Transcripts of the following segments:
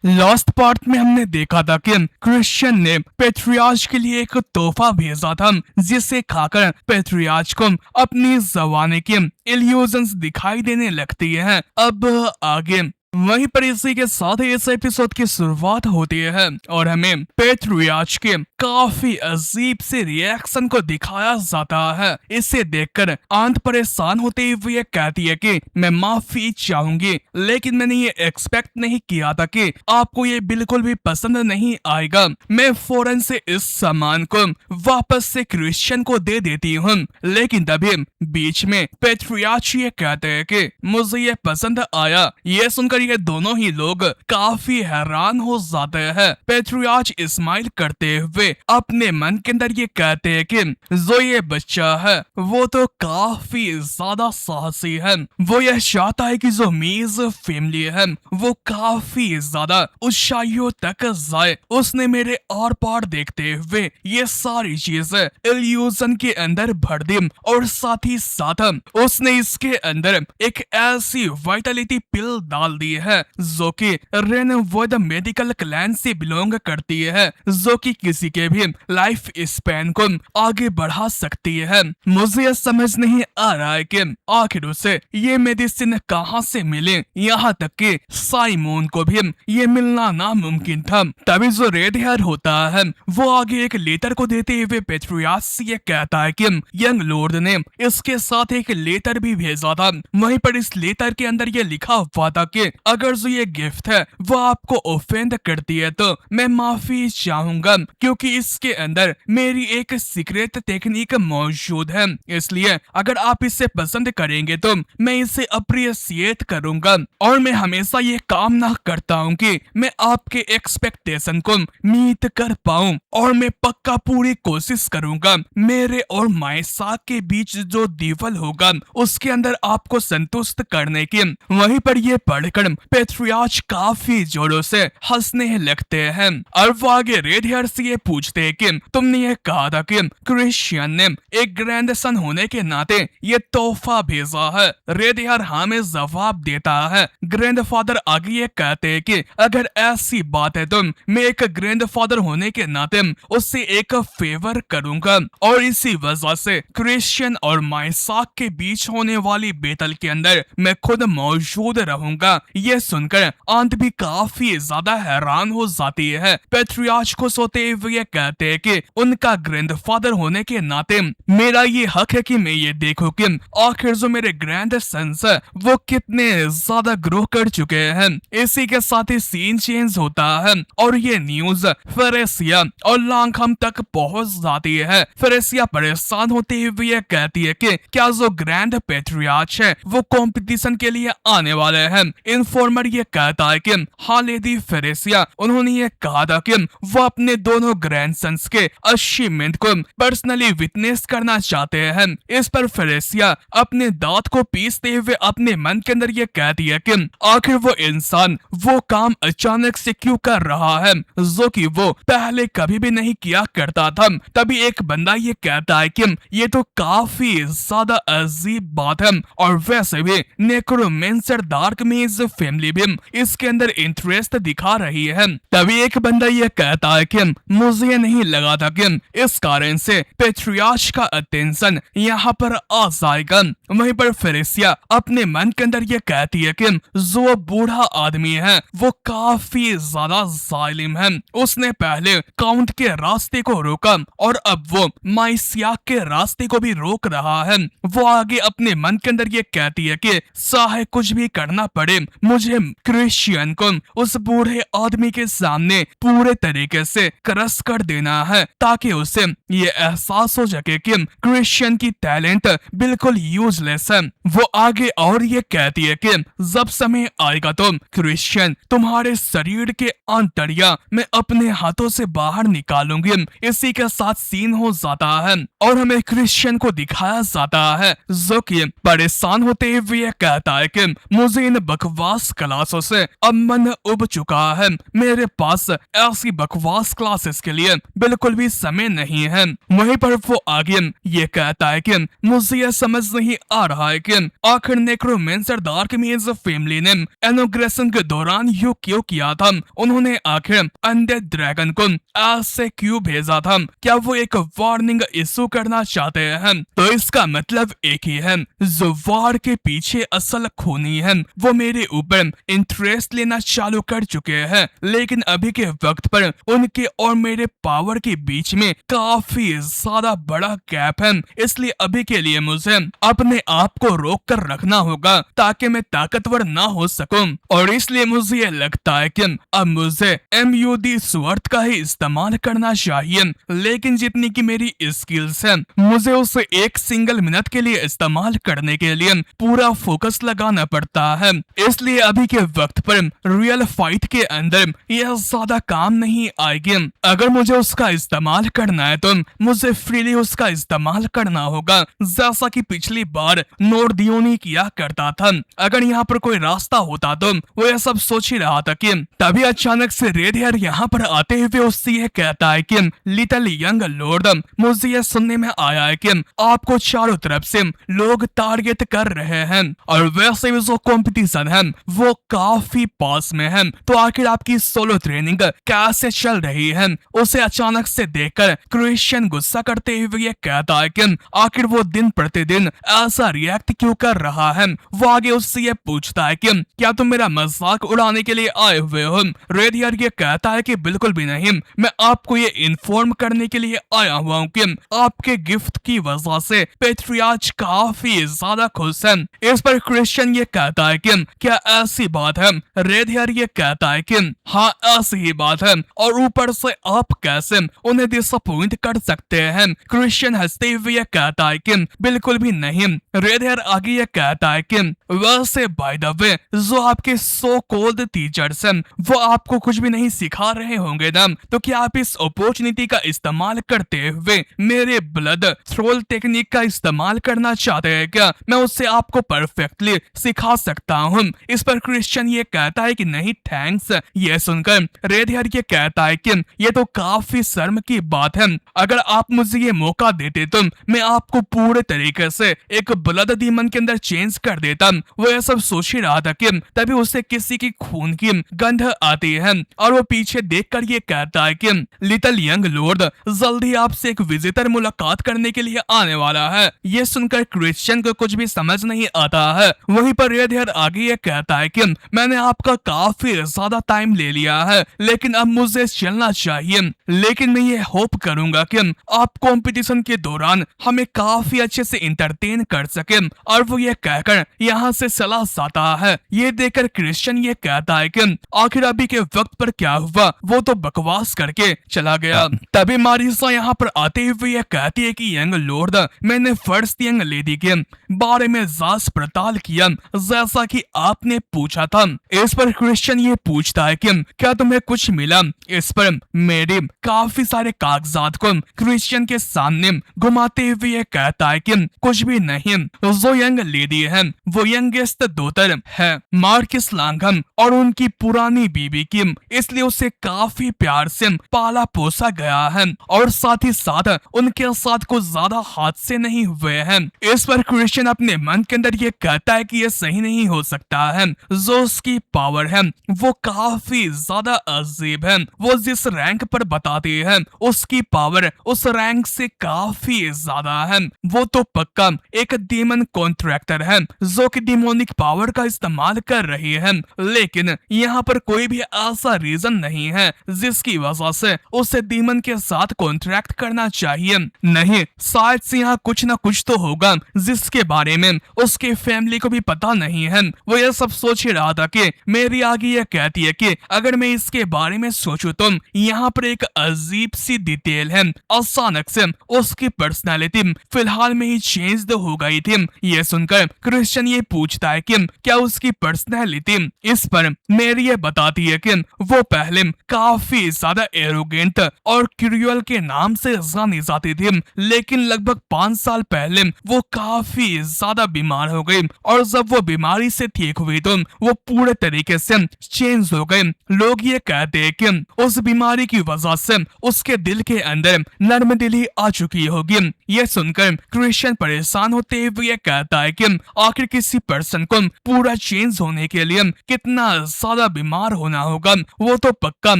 Last part में हमने देखा था कि क्रिश्चियन ने पेट्रियार्च के लिए एक तोहफा भेजा था जिसे खाकर पेट्रियार्च को अपनी जवानी की इल्यूजन्स दिखाई देने लगती है। अब आगे वहीं पर इसी के साथ ही इस एपिसोड की शुरुआत होती है और हमें पेट्रियार्च के काफी अजीब से रिएक्शन को दिखाया जाता है। इसे देखकर आंट परेशान होते हुए कहती है कि मैं माफी चाहूंगी, लेकिन मैंने ये एक्सपेक्ट नहीं किया था कि आपको ये बिल्कुल भी पसंद नहीं आएगा। मैं फौरन से इस सामान को वापस से क्रिश्चियन को दे देती हूँ, लेकिन तभी बीच में पेट्रियार्च ये कहते हैं कि मुझे ये पसंद आया। ये सुनकर ये दोनों ही लोग काफी हैरान हो जाते हैं। पेट्रियार्च स्माइल करते हुए अपने मन के अंदर ये कहते हैं कि जो ये बच्चा है वो तो काफी ज्यादा साहसी है। वो यह चाहता है कि जो मीज फैमिली है वो काफी ज्यादा ऊंचाइयों तक जाए। उसने मेरे आर पार देखते हुए ये सारी चीजें इल्यूजन के अंदर भर दी और साथ ही साथ उसने इसके अंदर एक ऐसी वाइटलिटी पिल डाल दी है जो कि रेनवुड मेडिकल क्लैन से बिलोंग करती है, जो कि किसी के भी लाइफ स्पैन को आगे बढ़ा सकती है। मुझे यह समझ नहीं आ रहा है कि आखिर उसे ये मेडिसिन कहां से मिले, यहाँ तक कि साइमोन को भी ये मिलना नामुमकिन था। तभी जो रेड हेयर होता है वो आगे एक लेटर को देते हुए पेट्रियार्च से ये कहता है कि यंग लॉर्ड ने इसके साथ एक लेटर भी भेजा था। वहीं पर इस लेटर के अंदर ये लिखा हुआ था कि अगर जो ये गिफ्ट है वो आपको ऑफेंड करती है तो मैं माफी चाहूंगा, क्योंकि इसके अंदर मेरी एक सीक्रेट टेक्निक मौजूद है। इसलिए अगर आप इसे पसंद करेंगे तो मैं इसे अप्रिशिएट करूंगा और मैं हमेशा ये कामना करता हूँ कि मैं आपके एक्सपेक्टेशन को मीट कर पाऊं और मैं पक्का पूरी कोशिश करूंगा मेरे और मायसा के बीच जो दीवार होगा उसके अंदर आपको संतुष्ट करने की। वहीं पर ये पढ़कर पेट्रियार्च काफी जोरों से हंसने लगते हैं और वो आगे रेड हेयर से ये पूछते हैं कि तुमने ये कहा था कि क्रिश्चियन ने एक ग्रैंडसन होने के नाते ये तोहफा भेजा है। रेड हेयर हाँ में जवाब देता है। ग्रैंडफादर आगे ये कहते हैं कि अगर ऐसी बात है तो मैं एक ग्रैंडफादर होने के नाते उससे एक फेवर करूंगा और इसी वजह से क्रिश्चियन और मायसाक के बीच होने वाली बैटल के अंदर मैं खुद मौजूद रहूंगा। ये सुनकर आंट भी काफी ज्यादा हैरान हो जाती है। पेट्रियार्च को सोते हुए कहते हैं कि उनका ग्रैंडफादर होने के नाते मेरा ये हक है कि मैं ये देखूं कि आखिर जो मेरे ग्रैंड सन्स है वो कितने ज्यादा ग्रो कर चुके हैं। इसी के साथ ही सीन चेंज होता है और ये न्यूज फेरेसिया और लांघम तक पहुंच जाती है। फेरेसिया परेशान होते हुए कहती है कि क्या जो ग्रैंड पेट्रियार्च है वो कंपटीशन के लिए आने वाले हैं। इन्फॉर्मर ये कहता है कि हाँ लेडी फेरेसिया, उन्होंने ये कहा था कि वो अपने दोनों ग्रैंडसन्स के अचीवमेंट को पर्सनली विटनेस करना चाहते हैं। इस पर फेरेसिया अपने दांत को पीसते हुए अपने मन के अंदर ये कहती है कि आखिर वो इंसान वो काम अचानक से क्यों कर रहा है जो कि वो पहले कभी भी नहीं किया करता था। तभी एक बंदा ये कहता है कि ये तो काफी ज्यादा अजीब बात है और वैसे भी नेक्रोमेंसर डार्क मेज फैमिली भी इसके अंदर इंटरेस्ट दिखा रही है। तभी एक बंदा ये कहता है कि मुझे नहीं लगा था कि इस कारण से पेट्रियार्च का अटेंशन यहाँ पर आ जाएगा। वहीं पर फेरेसिया अपने मन के अंदर ये कहती है कि जो बूढ़ा आदमी है वो काफी ज्यादा जालिम है। उसने पहले काउंट के रास्ते को रोका और अब वो माइसिया के रास्ते को भी रोक रहा है। वो आगे अपने मन के अंदर ये कहती है कि चाहे कुछ भी करना पड़े मुझे क्रिश्चियन को उस बूढ़े आदमी के सामने पूरे तरीके से क्रश कर देना है ताकि उसे ये एहसास हो सके कि क्रिश्चियन की टैलेंट बिल्कुल यूजलेस है। वो आगे और ये कहती है कि जब समय आएगा तो क्रिश्चियन तुम्हारे शरीर के आंतड़ियां मैं अपने हाथों से बाहर निकालूंगी। इसी के साथ सीन हो जाता है और हमें क्रिश्चियन को दिखाया जाता है जो कि परेशान होते हुए कहता है कि मुझे इन बकवास बकवास क्लासों से अब मन उब चुका है। मेरे पास ऐसी बकवास क्लासेस के लिए बिल्कुल भी समय नहीं है। वहीं पर वो आगे ये कहता है कि मुझे यह समझ नहीं आ रहा है कि आखिर नेक्रोमेंसर डार्कमेज फैमिली ने इनॉग्रेशन के दौरान यूं क्यों किया था। उन्होंने आखिर अनडेड ड्रैगन को ऐसे क्यों भेजा था? क्या वो एक वार्निंग इशू करना चाहते हैं? तो इसका मतलब एक ही है, जो वार के पीछे असल खूनी है वो मेरे ऊपर इंटरेस्ट लेना चालू कर चुके हैं। लेकिन अभी के वक्त पर उनके और मेरे पावर के बीच में काफी ज्यादा बड़ा गैप है। इसलिए अभी के लिए मुझे अपने आप को रोक कर रखना होगा ताकि मैं ताकतवर ना हो सकूं। और इसलिए मुझे ये लगता है कि अब मुझे MUD स्वर्थ का ही इस्तेमाल करना चाहिए। लेकिन जितनी की मेरी स्किल्स है, मुझे उसे एक सिंगल मिनट के लिए इस्तेमाल करने के लिए पूरा फोकस लगाना पड़ता है। इसलिए अभी के वक्त पर रियल फाइट के अंदर यह ज्यादा काम नहीं आएगी। अगर मुझे उसका इस्तेमाल करना है तो मुझे फ्रीली उसका इस्तेमाल करना होगा, जैसा कि पिछली बार नोर्डियोनी किया करता था। अगर यहाँ पर कोई रास्ता होता तो वो यह सब सोच ही रहा था कि तभी अचानक से रेड हेयर यहाँ पर आते हुए उससे यह कहता है कि लिटिल यंग लॉर्ड, मुझे यह सुनने में आया है कि आपको चारों तरफ से लोग टारगेट कर रहे हैं और वैसे भी जो कंपटीशन है वो काफी पास में है। तो आखिर आपकी सोलो ट्रेनिंग कैसे चल रही है? उसे अचानक से देखकर क्रिश्चियन गुस्सा करते हुए ये कहता है कि आखिर वो दिन प्रतिदिन ऐसा रिएक्ट क्यों कर रहा है। वो आगे उससे ये पूछता है कि क्या तुम मेरा मजाक उड़ाने के लिए आए हुए हो? रेड हेयर ये कहता है कि बिल्कुल भी नहीं, मैं आपको ये इन्फॉर्म करने के लिए आया हुआ हूँ कि आपके गिफ्ट की वजह से पेट्रियार्च काफी ज्यादा खुश है। इस पर क्रिश्चियन ये कहता है कि क्या ऐसी बात है? रेड हेयर ये कहता है कि हाँ ऐसी ही बात है, और ऊपर से आप कैसे उन्हें डिसअपॉइंट कर सकते हैं? क्रिश्चियन हंसते हुए ये कहता है कि बिल्कुल भी नहीं। रेड हेयर आगे ये कहता है कि वैसे बाय द वे जो आपके सो कॉल्ड टीचर्स हैं वो आपको कुछ भी नहीं सिखा रहे होंगे ना, तो क्या आप इस अपॉर्चुनिटी का इस्तेमाल करते हुए मेरे ब्लड थ्रोल टेक्निक का इस्तेमाल करना चाहते हैं क्या? मैं उससे आपको परफेक्टली सिखा सकता हूँ। इस पर क्रिश्चियन ये कहता है कि नहीं थैंक्स। ये सुनकर रेड हेयर ये कहता है कि ये तो काफी शर्म की बात है, अगर आप मुझे ये मौका देते तो मैं आपको पूरे तरीके से एक ब्लड डीमन के अंदर चेंज कर देता। वो ये सब सोच ही रहा था कि तभी उसे किसी की खून की गंध आती है और वो पीछे देखकर ये कहता है कि लिटिल यंग लॉर्ड, जल्दी आपसे एक विजिटर मुलाकात करने के लिए आने वाला है। ये सुनकर क्रिश्चियन को कुछ भी समझ नहीं आता है। वहीं पर रेड हेयर आगे ये कहता है कि मैंने आपका काफी ज्यादा टाइम ले लिया है, लेकिन अब मुझे चलना चाहिए। लेकिन मैं ये होप करूंगा कि आप कंपटीशन के दौरान हमें काफी अच्छे से इंटरटेन कर सके। और वो ये कहकर यहाँ से चला जाता है। ये देखकर क्रिश्चियन ये कहता है कि आखिर अभी के वक्त पर क्या हुआ, वो तो बकवास करके चला गया। तभी मारिसा यहाँ पर आते हुए ये कहती है कि यंग लॉर्ड, मैंने फर्स्ट यंग लेडी के बारे में जांच पड़ताल किया जैसा कि आपने पूछा था। इस पर क्रिश्चियन ये पूछता है कि क्या तुम्हें कुछ मिला? इस पर मेरी काफी सारे कागजात को क्रिश्चियन के सामने घुमाते हुए ये कहता है कि कुछ भी नहीं। जो यंग लेडी है वो यंगेस्ट डॉटर है मार्किस लांघम और उनकी पुरानी बीबी की, इसलिए उसे काफी प्यार से पाला पोसा गया है और साथ ही साथ उनके साथ कुछ ज्यादा हादसे नहीं हुए हैं। इस पर क्रिश्चियन अपने मन के अंदर ये कहता है कि ये सही नहीं हो सकता है। जो उसकी पावर है वो काफी ज्यादा अजीब है। वो जिस रैंक पर बताती है उसकी पावर उस रैंक से काफी ज्यादा है। वो तो पक्का एक डीमन कॉन्ट्रैक्टर है जो कि डिमोनिक पावर का इस्तेमाल कर रही है, लेकिन यहाँ पर कोई भी ऐसा रीजन नहीं है जिसकी वजह से उसे डीमन के साथ कॉन्ट्रैक्ट करना चाहिए। नहीं, शायद से यहाँ कुछ ना कुछ तो होगा जिसके बारे में उसके फैमिली को भी पता नहीं है। वो ये सब सोच ही रहा था कि मेरी आगे ये कहती है कि अगर मैं इसके बारे में सोचूं तो यहाँ पर एक अजीब सी डिटेल है। अचानक से उसकी पर्सनालिटी फिलहाल में ही चेंज हो गई थी। ये सुनकर क्रिश्चियन ये पूछता है कि क्या उसकी पर्सनालिटी? इस पर मेरी ये बताती है कि वो पहले काफी ज्यादा एरोगेंट और क्रूअल के नाम से जानी जाती थी, लेकिन लगभग 5 साल पहले वो काफी ज्यादा बीमार हो गई और जब वो बीमारी से ठीक हुई हुई तो वो पूरे तरीके से चेंज हो गए। लोग ये कहते हैं कि उस बीमारी की वजह से उसके दिल के अंदर नर्म दिली आ चुकी होगी। ये सुनकर क्रिश्चियन परेशान होते हुए ये कहता है कि आखिर किसी पर्सन को पूरा चेंज होने के लिए कितना ज्यादा बीमार होना होगा, वो तो पक्का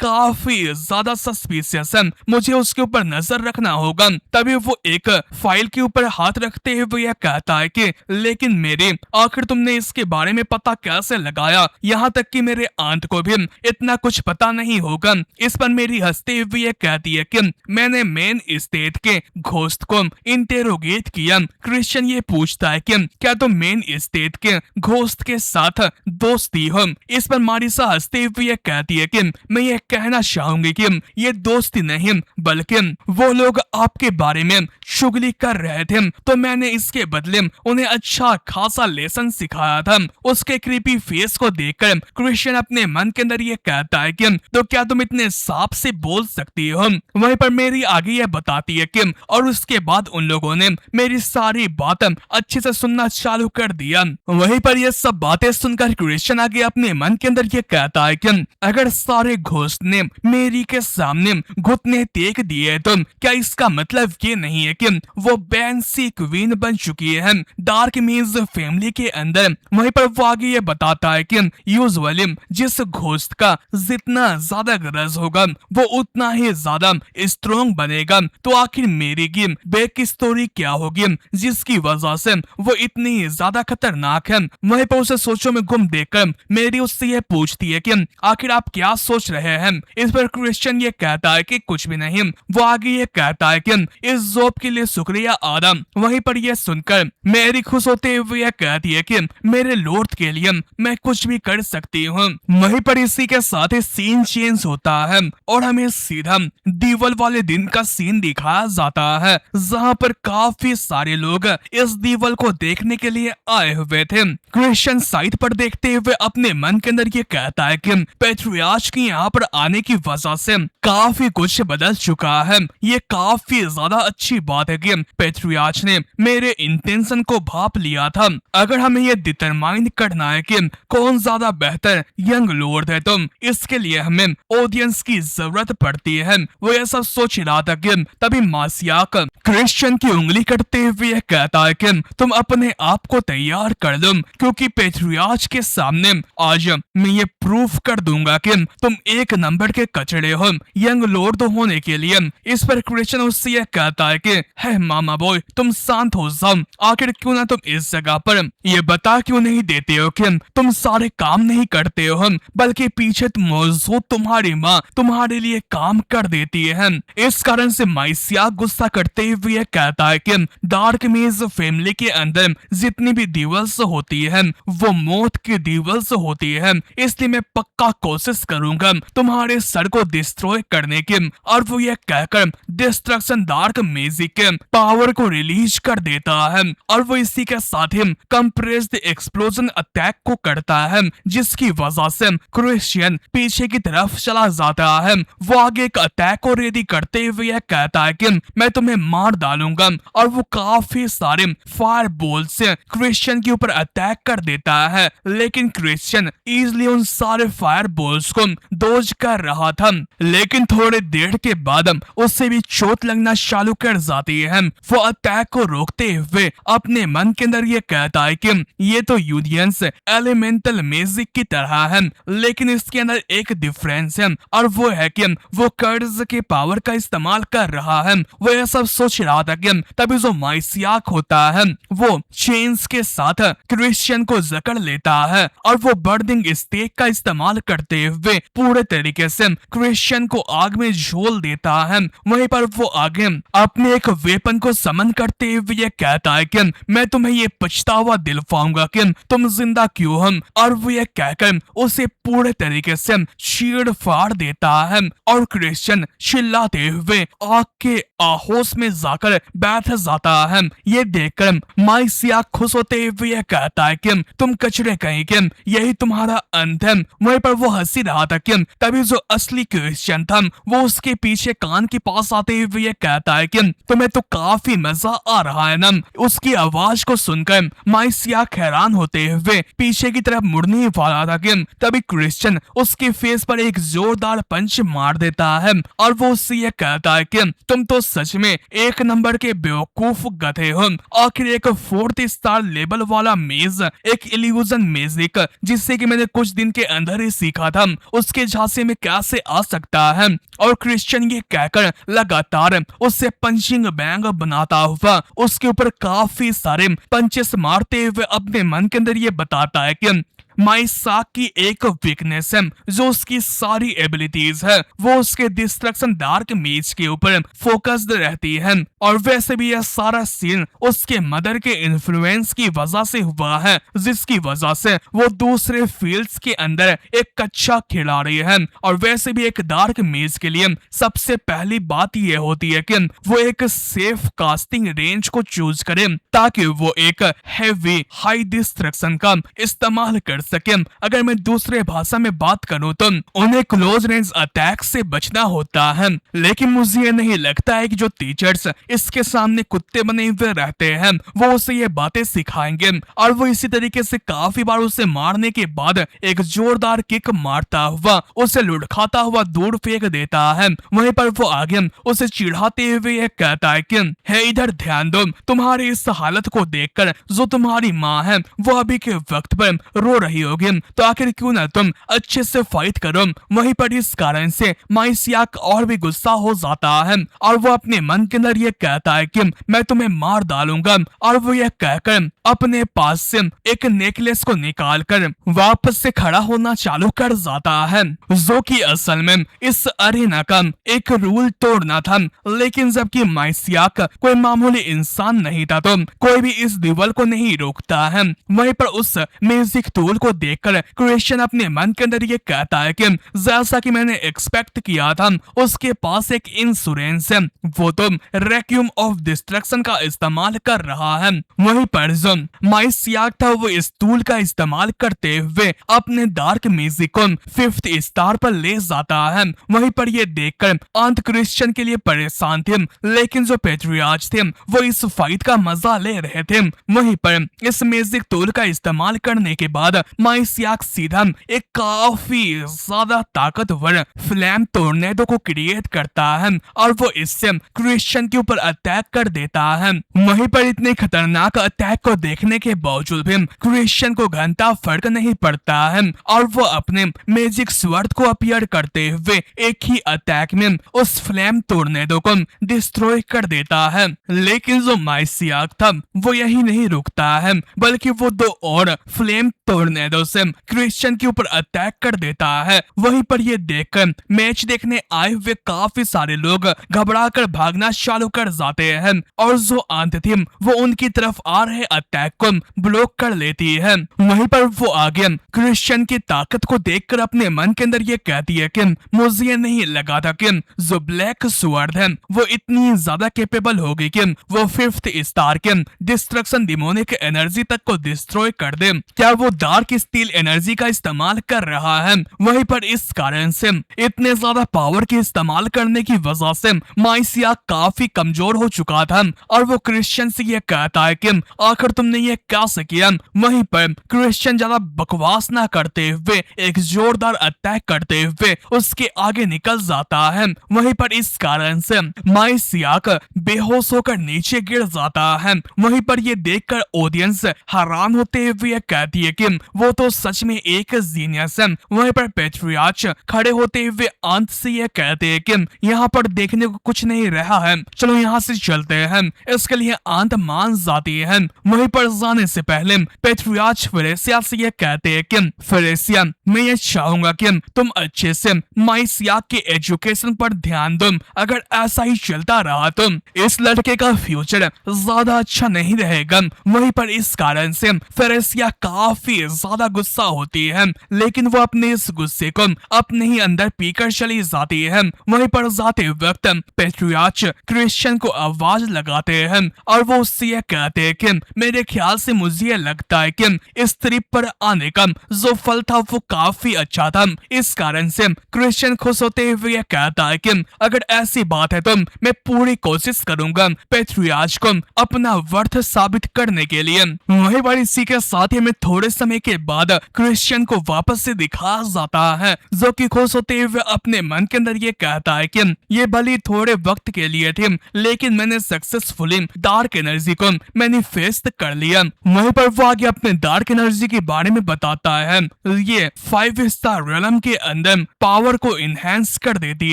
काफी ज्यादा सस्पिशियस है, मुझे उसके ऊपर नजर रखना होगा। तभी वो एक फाइल के ऊपर हाथ रखते हुए यह कहता है कि लेकिन मेरे आखिर तुमने इसके बारे में पता कैसे लगाया, यहाँ तक कि मेरे आंट को भी इतना कुछ पता नहीं होगा। इस पर मेरी हंसते हुए यह कहती है कि मैंने मेन स्टेट के घोस्ट को इंटेरोगेट किया। क्रिश्चियन ये पूछता है कि क्या तुम मेन स्टेट के घोस्ट के साथ दोस्ती हो। इस पर मारिसा हंसते हुए यह कहती है कि मैं ये कहना चाहूंगी कि ये दोस्ती नहीं बल्कि वो लोग आपके बारे में चुगली कर रहे थे, तो मैंने इसके बदले उन्हें अच्छा खासा लेसन सिखाया था। उसके क्रीपी फेस को देखकर क्रिश्चियन अपने मन के अंदर ये कहता है कि तो क्या तुम इतने साफ से बोल सकती हो। वहीं पर मेरी आगे ये बताती है कि और उसके बाद उन लोगों ने मेरी सारी बातें अच्छे से सुनना चालू कर दिया। वहीं पर ये सब बातें सुनकर क्रिश्चियन आगे अपने मन के अंदर ये कहता है कि अगर सारे घोस्ट ने मेरी के सामने घुटने टेक दिए तो क्या इसका मतलब ये नहीं है कि वो बैंसी क्वीन बन चुकी है डार्क मेज फैमिली के अंदर। वहीं पर वो आगे ये बताता है कि यूजुअली जिस घोस्ट का जितना ज्यादा गरज होगा वो उतना ही ज्यादा स्ट्रॉन्ग बनेगा, तो आखिर मेरी की बैक स्टोरी क्या होगी जिसकी वजह से वो इतनी ज्यादा खतरनाक है। वहीं पर उसे सोचों में गुम देखकर मेरी उससे ये पूछती है कि आखिर आप क्या सोच रहे हैं। इस पर क्रिश्चियन ये कहता है कि कुछ भी नहीं। वो आगे ये कहता है कि इस जॉब के लिए शुक्रिया आदम। वहीं पर यह सुनकर मेरी खुश होते हुए यह कहती है कि मेरे लॉर्ड के लिए मैं कुछ भी कर सकती हूँ। वहीं पर इसी के साथ ही सीन चेंज होता है और हमें सीधा दीवाल वाले दिन का सीन दिखाया जाता है, जहाँ पर काफी सारे लोग इस दीवाल को देखने के लिए आए हुए थे। क्रिश्चियन साइट पर देखते हुए अपने मन के अंदर ये कहता है कि पैट्रियार्च की यहाँ पर आने की वजह से काफी कुछ बदल चुका है। ये काफी ज्यादा अच्छी बात है कि पैट्रियार्च ने मेरे इंटेंशन को भाप लिया था। अगर हमें ये डिटरमाइन करना है कि कौन ज्यादा बेहतर यंग लॉर्ड है तो इसके लिए हमें ऑडियंस की जरूरत पड़ती है। वो ये सब सोच रहा था कि तभी मासियाक क्रिश्चियन की उंगली करते हुए यह कहता है कि तुम अपने आप को तैयार कर दो, क्योंकि पैट्रियार्च के सामने आज मैं ये प्रूफ कर दूंगा कि तुम एक नंबर के कचड़े हो यंग लॉर्ड होने के लिए। इस पर क्रिश्चियन उससे यह कहता है कि है मामा बॉय तुम शांत हो जाओ, आखिर क्यों ना तुम इस जगह पर ये बता क्यों नहीं देते हो कि तुम सारे काम नहीं करते हो, बल्कि पीछे मौजूद तुम्हारी माँ तुम्हारे लिए काम कर देती है। इस कारण से माइसिया गुस्सा करते हुए यह कहता है कि डार्क मेज फैमिली के अंदर जितनी भी दिवल्स होती है वो मौत की दिवल्स होती है, इसलिए मैं पक्का कोशिश करूंगा तुम्हारे सर को डिस्ट्रॉय करने की। और वो ये कहकर डिस्ट्रक्शन डार्क मैजिक के पावर को रिलीज कर देता है और वो इसी के साथ ही कंप्रेस्ड एक्सप्लोजन अटैक को करता है, जिसकी वजह से क्रिश्चियन पीछे की तरफ चला जाता है। वो आगे एक अटैक को रेडी करते हुए यह कहता है कि मैं तुम्हें मार डालूंगा और वो काफी सारे फायर बॉल से क्रिश्चियन के ऊपर अटैक कर देता है, लेकिन क्रिश्चियन इजीली उन सारे फायर बॉल्स को डॉज कर रहा था। लेकिन थोड़ी देर के बाद उससे भी चोट लगना चालू कर जाती है। वो अटैक को रोकते हुए अपने मन के अंदर ये कहता है कि ये तो यूनियंस एलिमेंटल मैजिक की तरह है, लेकिन इसके अंदर एक डिफरेंस है और वो है कि वो कर्ज के पावर का इस्तेमाल कर रहा है। वो ये सब सोच रहा था कि तभी जो माइसियाक होता है वो चेन्स के साथ क्रिश्चियन को जकड़ लेता है और वो बर्निंग स्टेक का इस्तेमाल करते हुए पूरे तरीके से क्रिश्चियन को आग में झोल देता है। वहीं पर वो आगे अपने एक वेपन को समन करते हुए ये कहता है कि मैं तुम्हें ये पछतावा दिलवाऊंगा कि तुम जिंदा क्यों हो, और वो ये कहकर उसे पूरे तरीके से चीड़ फाड़ देता है और क्रिश्चियन चिल्लाते हुए आग के होश में जाकर बैठ जाता है। ये देखकर माइसिया खुश होते हुए ये कहता है कि तुम कचरे कहीं के, यही तुम्हारा अंत है। वहीं पर वो हंसी रहा था कि तभी जो असली क्रिश्चियन था वो उसके पीछे कान के पास आते हुए ये कहता है कि तुम्हें तो काफी मजा आ रहा है ना। उसकी आवाज को सुनकर माइसिया हैरान होते हुए पीछे की तरफ मुड़ने ही वाला था कि तभी क्रिश्चियन उसके फेस पर एक जोरदार पंच मार देता है और वो उससे ये कहता है कि तुम तो सच में एक नंबर के बेवकूफ गधे हो। आखिर एक 4th स्टार लेवल वाला मेज, एक इल्यूजन मैजिक जिससे कि मैंने कुछ दिन के अंदर ही सीखा था, उसके झांसे में कैसे आ सकता है। और क्रिश्चियन ये कहकर लगातार उससे पंचिंग बैग बनाता हुआ उसके ऊपर काफी सारे पंचेस मारते हुए अपने मन के अंदर ये बताता है कि माइसाक की एक वीकनेस है, जो उसकी सारी एबिलिटीज है वो उसके डिस्ट्रक्शन डार्क मेज के ऊपर फोकस्ड रहती है। और वैसे भी यह सारा सीन उसके मदर के इन्फ्लुएंस की वजह से हुआ है, जिसकी वजह से वो दूसरे फील्ड्स के अंदर एक अच्छा खिलाड़ी है। और वैसे भी एक डार्क मेज के लिए सबसे पहली बात यह होती है कि वो एक सेफ कास्टिंग रेंज को चूज करे, ताकि वो एक हैवी हाई डिस्ट्रक्शन का इस्तेमाल कर सके। अगर मैं दूसरे भाषा में बात करूं तो उन्हें क्लोज रेंज अटैक से बचना होता है। लेकिन मुझे ये नहीं लगता है कि जो टीचर्स इसके सामने कुत्ते बने हुए रहते हैं वो उसे ये बातें सिखाएंगे। और वो इसी तरीके से काफी बार उसे मारने के बाद एक जोरदार किक मारता हुआ उसे लुढ़काता हुआ दूर फेंक देता है। वहीं पर वो आगे उसे चिढ़ाते हुए ये कहता है कि हे इधर ध्यान दो, तुम्हारी इस हालत को देखकर जो तुम्हारी माँ है वो अभी के वक्त पर रो रही होगी, तो आखिर क्यों ना तुम अच्छे से फाइट करो। वहीं पर इस कारण से माइसियाक और भी गुस्सा हो जाता है और वो अपने मन के अंदर ये कहता है कि मैं तुम्हें मार डालूंगा। और वो ये कहकर अपने पास से एक नेकलेस को निकालकर वापस से खड़ा होना चालू कर जाता है, जो कि असल में इस अरेना का एक रूल तोड़ना था। लेकिन जबकि माइसियाक कोई मामूली इंसान नहीं था तो कोई भी इस दीवार को नहीं रोकता है। वहीं पर उस म्यूजिक टूल को देखकर क्रिश्चियन अपने मन के अंदर ये कहता है कि जैसा कि मैंने एक्सपेक्ट किया था उसके पास एक इंश्योरेंस है, वो तो वैक्यूम ऑफ डिस्ट्रक्शन का इस्तेमाल कर रहा है। वहीं पर जो माइसियाक था वो इस टूल का इस्तेमाल करते हुए अपने डार्क म्यूजिक को 5th स्टार पर ले जाता है। वहीं पर ये देखकर अंत क्रिश्चियन के लिए परेशान थे, लेकिन जो पेट्रियार्च थे वो इस फाइट का मजा ले रहे थे। वहीं पर इस म्यूजिक टूल का इस्तेमाल करने के बाद माइसियाक सीधा एक काफी ज्यादा ताकतवर फ्लैम टोर्नेडो को क्रिएट करता है और वो इससे क्रिश्चियन के ऊपर अटैक कर देता है। वहीं पर इतने खतरनाक अटैक को देखने के बावजूद भी क्रिश्चियन को घंटा फर्क नहीं पड़ता है और वो अपने मैजिक स्वर्ड को अपीयर करते हुए एक ही अटैक में उस फ्लैम टोर्नेडो को डिस्ट्रॉय कर देता है। लेकिन जो माइसियाक था वो यही नहीं रुकता है, बल्कि वो 2 और फ्लेम टोर्नेडो से क्रिश्चियन के ऊपर अटैक कर देता है। वहीं पर ये देखकर मैच देखने आए हुए काफी सारे लोग घबराकर भागना चालू कर जाते हैं और जो आंत थी वो उनकी तरफ आ रहे अटैक को ब्लॉक कर लेती है। वहीं पर वो आगे क्रिश्चियन की ताकत को देखकर अपने मन के अंदर ये कहती है कि मुझे नहीं लगा था कि जो ब्लैक स्वर्ड है वो इतनी ज्यादा कैपेबल होगी कि वो 5th स्टार के डिस्ट्रक्शन डिमोनिक एनर्जी तक को डिस्ट्रॉय कर दे। क्या वो डार्क स्टील एनर्जी का इस्तेमाल कर रहा है? वहीं पर इस कारण से इतने ज्यादा पावर के इस्तेमाल करने की वजह से माइसियाक काफी कमजोर हो चुका था और वो क्रिश्चियन से ये कहता है कि आखिर तुमने ये कैसे किया। वहीं पर क्रिश्चियन ज्यादा बकवास ना करते हुए एक जोरदार अटैक करते हुए उसके आगे निकल जाता है। वहीं पर इस कारण से माइसियाक बेहोश होकर नीचे गिर जाता है। वहीं पर ये देखकर ऑडियंस हैरान होते हुए कहती है कि वो तो सच में एक जीनियस है। वहीं पर पेट्रियार्च खड़े होते हुए अंत से ये कहते हैं कि यहाँ पर देखने को कुछ नहीं रहा है, चलो यहाँ से चलते हैं। इसके लिए अंत मान जाती है। वहीं वहीं पर जाने से पहले पेट्रियार्च फिलेसिया से ये कहते हैं कि फिलेसिया, मैं ये चाहूंगा कि तुम अच्छे से माइसिया के एजुकेशन पर ध्यान दो। अगर ऐसा ही चलता रहा तो इस लड़के का फ्यूचर ज्यादा अच्छा नहीं रहेगा। वहीं पर इस कारण से फिलेसिया काफी ज्यादा गुस्सा होती है, लेकिन वो अपने इस गुस्से को अपने ही अंदर पीकर चली जाती है। वहीं पर जाते वक्त पेट्रियार्च क्रिश्चियन को आवाज लगाते हैं और वो उससे यह कहते हैं कि मेरे ख्याल से मुझे यह लगता है कि इस ट्रिप पर आने का जो फल था वो काफी अच्छा था। इस कारण से क्रिश्चियन खुश होते हुए यह कहता है कि अगर ऐसी बात है तो मैं पूरी कोशिश करूंगा पेट्रियार्च को अपना वर्थ साबित करने के लिए। वहीं पर इसी के साथ ही हमें थोड़े समय के बाद क्रिश्चियन को वापस से दिखाया जाता है, जो कि खुश होते हुए अपने मन के अंदर ये कहता है कि ये भली थोड़े वक्त के लिए थी, लेकिन मैंने सक्सेसफुली डार्क एनर्जी को मैनिफेस्ट कर लिया। वहीं पर वो आगे अपने डार्क एनर्जी के बारे में बताता है। ये 5 स्टार रियलम के अंदर पावर को इनहेंस कर देती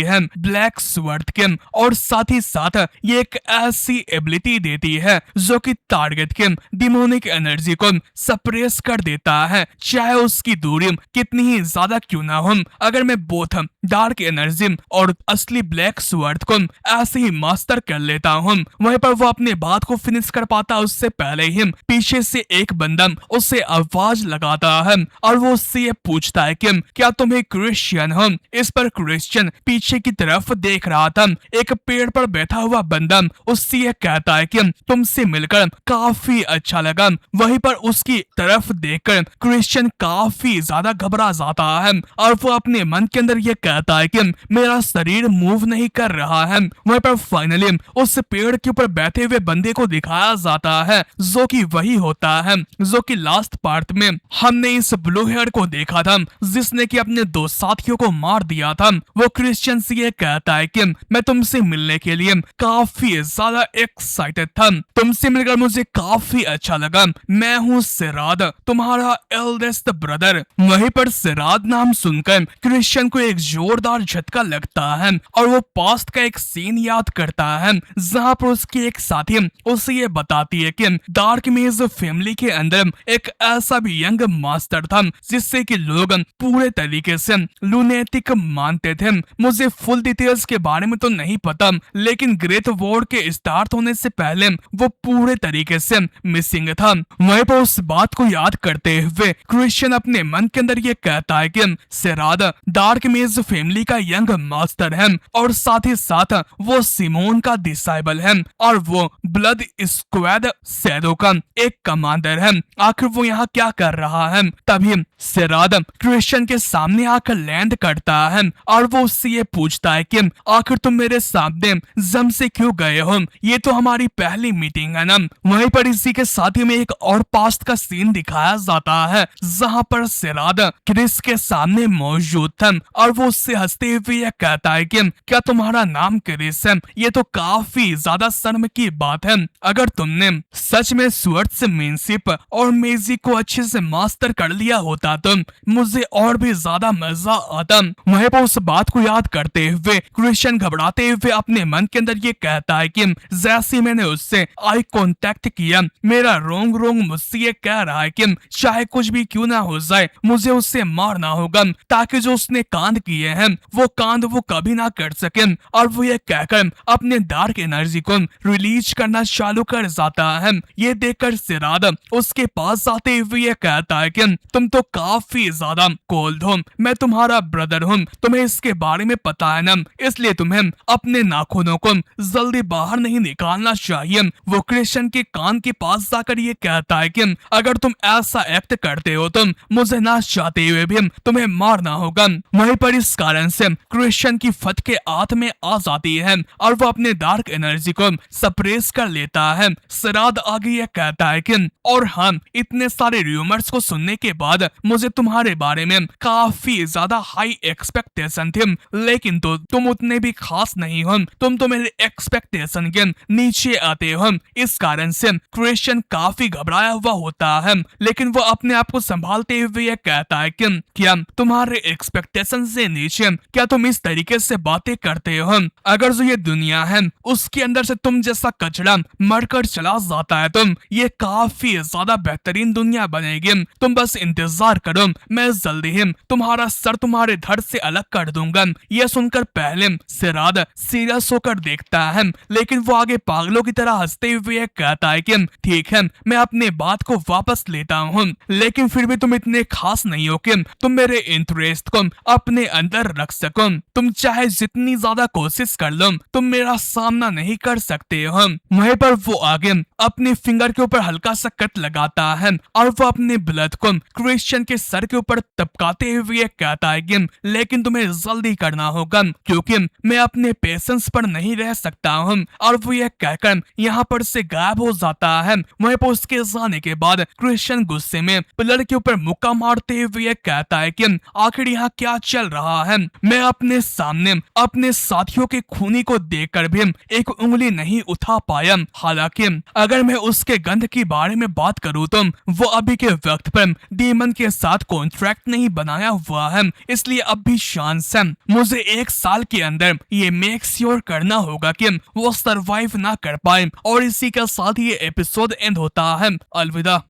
है ब्लैक स्वर्ड के, और साथ ही साथ ये एक ऐसी एबिलिटी देती है जो कि टारगेट के डिमोनिक एनर्जी को सप्रेस कर देता है, चाहे उसकी दूरी कितनी ही ज्यादा क्यों ना हो। अगर मैं बोथ डार्क एनर्जी और असली ब्लैक स्वर्ड को ऐसे ही मास्टर कर लेता हूँ। वहीं पर वो अपने बात को फिनिश कर पाता उससे पहले ही पीछे से एक बंदा उसे आवाज लगाता है और वो उससे ये पूछता है कि क्या तुम एक क्रिश्चियन हो। इस पर क्रिश्चियन पीछे की तरफ देख रहा था। एक पेड़ पर बैठा हुआ बंदा उससे ये कहता है कि तुमसे मिलकर काफी अच्छा लगा। वहीं पर उसकी तरफ देखकर क्रिश्चियन काफी ज्यादा घबरा जाता है और वो अपने मन के अंदर ये कहता है कि मेरा शरीर मूव नहीं कर रहा है। वहीं पर फाइनली उस पेड़ के ऊपर बैठे हुए बंदे को दिखाया जाता है, जो कि वही होता है जो कि लास्ट पार्ट में हमने इस ब्लू हेयर को देखा था, जिसने कि अपने 2 साथियों को मार दिया था। वो क्रिश्चियन से ये कहता है कि मैं तुमसे मिलने के लिए काफी ज्यादा एक्साइटेड था। तुमसे मिलकर मुझे काफी अच्छा लगा। मैं हूँ सिराद, तुम्हारा एल्डेस्ट ब्रदर। वहीं पर सिराद नाम सुनकर क्रिश्चियन को एक जोरदार झटका लगता है और वो पास्ट का एक सीन याद करता है, जहाँ पर उसकी एक साथी उसे ये बताती है कि डार्क मेज फैमिली के अंदर एक ऐसा भी यंग मास्टर था जिससे कि लोग पूरे तरीके से लूनेटिक मानते थे। मुझे फुल डिटेल्स के बारे में तो नहीं पता, लेकिन ग्रेट वॉर के स्टार्ट होने से पहले वो पूरे तरीके से मिसिंग था। वहीं पर उस बात को याद करते हुए क्रिश्चियन अपने मन के अंदर ये कहता है कि सिराद डार्क मेज फैमिली का यंग मास्टर है और साथ ही साथ वो सिमोन का डिसाइबल है और वो ब्लड स्क्वाड शैडो का एक कमांडर है। आखिर वो यहाँ क्या कर रहा है? तभी सिराद क्रिश्चियन के सामने आकर लैंड करता है और वो उससे ये पूछता है कि आखिर तुम मेरे सामने जम से क्यों गए हो? ये तो हमारी पहली मीटिंग है ना। वहीं पर इसी के साथ ही में एक और पास्ट का सीन दिखाया जाता है, जहाँ पर सिराद क्रिस के सामने मौजूद था और वो उससे हंसते हुए यह कहता है कि क्या तुम्हारा नाम क्रिस है? ये तो काफी ज्यादा शर्म की बात है। अगर तुमने सच में स्वर्ड्स मेनशिप और मेजी को अच्छे से मास्टर कर लिया होता तो मुझे और भी ज्यादा मजा आता। वहीं पर उस बात को याद करते हुए क्रिश्चियन घबराते हुए अपने मन के अंदर ये कहता है कि जैसे मैंने उससे आई कांटेक्ट किया, मेरा रोंग मुझसे ये कह रहा है कि चाहे कुछ भी क्यों ना हो जाए मुझे उससे मारना होगा, ताकि जो उसने कांड किए हैं वो कांड वो कभी ना कर सके। और वो ये कहकर अपने डार्क एनर्जी को रिलीज करना चालू कर जाता है। ये देखकर सिराद उसके पास आते हुए ये कहता है कि तुम तो काफी ज्यादा कोल्ड हो, मैं तुम्हारा ब्रदर हूँ, तुम्हें इसके बारे में पता है ना, इसलिए तुम्हें अपने नाखूनों को जल्दी बाहर नहीं निकालना चाहिए। वो क्रिश्चियन के कान के पास जाकर ये कहता है कि अगर तुम ऐसा एक्ट करते हो तो मुझे ना चाहते हुए भी तुम्हें मारना होगा। वहीं पर इस कारण से क्रिश्चियन की फट के हाथ में आ जाती है और वो अपने डार्क एनर्जी को सप्रेस कर लेता है। सिराद आगे ये कहता है कि और हम इतने सारे रूमर्स को सुनने के बाद मुझे तुम्हारे बारे में काफी ज्यादा हाई एक्सपेक्टेशन थी, लेकिन तो तुम उतने भी खास नहीं हो, तुम तो मेरे एक्सपेक्टेशन के नीचे आते हो। इस कारण से क्रिश्चियन काफी घबराया हुआ होता है, लेकिन वो अपने आप को संभालते हुए ये कहता है कि क्या तुम्हारे एक्सपेक्टेशन से नीचे, क्या तुम इस तरीके से बातें करते हो? अगर जो ये दुनिया है उसके अंदर से तुम जैसा कचरा मरकर चला जाता है तो ये काफी ज्यादा बेहतरीन दुनिया बनेगी। तुम बस इंतजार करो, मैं जल्दी ही तुम्हारा सर तुम्हारे धड़ से अलग कर दूंगा। ये सुनकर पहले सिराज सीरियस होकर देखता है, लेकिन वो आगे पागलों की तरह हंसते हुए कहता है कि ठीक है, मैं अपने बात को वापस लेता हूँ, लेकिन फिर भी तुम इतने खास नहीं हो कि तुम मेरे इंटरेस्ट को अपने अंदर रख सको। तुम चाहे जितनी ज्यादा कोशिश कर लो, तुम मेरा सामना नहीं कर सकते हो। वहीं पर वो आगे अपने फिंगर के ऊपर हल्का सा कट लगाता है और वो अपने ब्लड को क्रिश्चियन के सर के ऊपर टपकाते हुए कहता है कि लेकिन तुम्हें जल्दी करना होगा, क्योंकि मैं अपने पेशेंस पर नहीं रह सकता हूँ। और वो ये कहकर यहाँ पर से गायब हो जाता है। वहीं पर उसके जाने के बाद क्रिश्चियन गुस्से में पिलर के ऊपर मुक्का मारते हुए कहता है कि आखिर यहाँ क्या चल रहा है। मैं अपने सामने अपने साथियों के खूनी को देखकर भी एक उंगली नहीं उठा पाया। हालांकि अगर मैं उसके गंध के बारे में बात करूँ तो वो अभी के वक्त पर डीमन के साथ कॉन्ट्रैक्ट नहीं बनाया हुआ है, इसलिए अब भी चांस है। मुझे 1 साल के अंदर ये मेक श्योर करना होगा कि वो सरवाइव ना कर पाए। और इसी के साथ ये एपिसोड एंड होता है। अलविदा।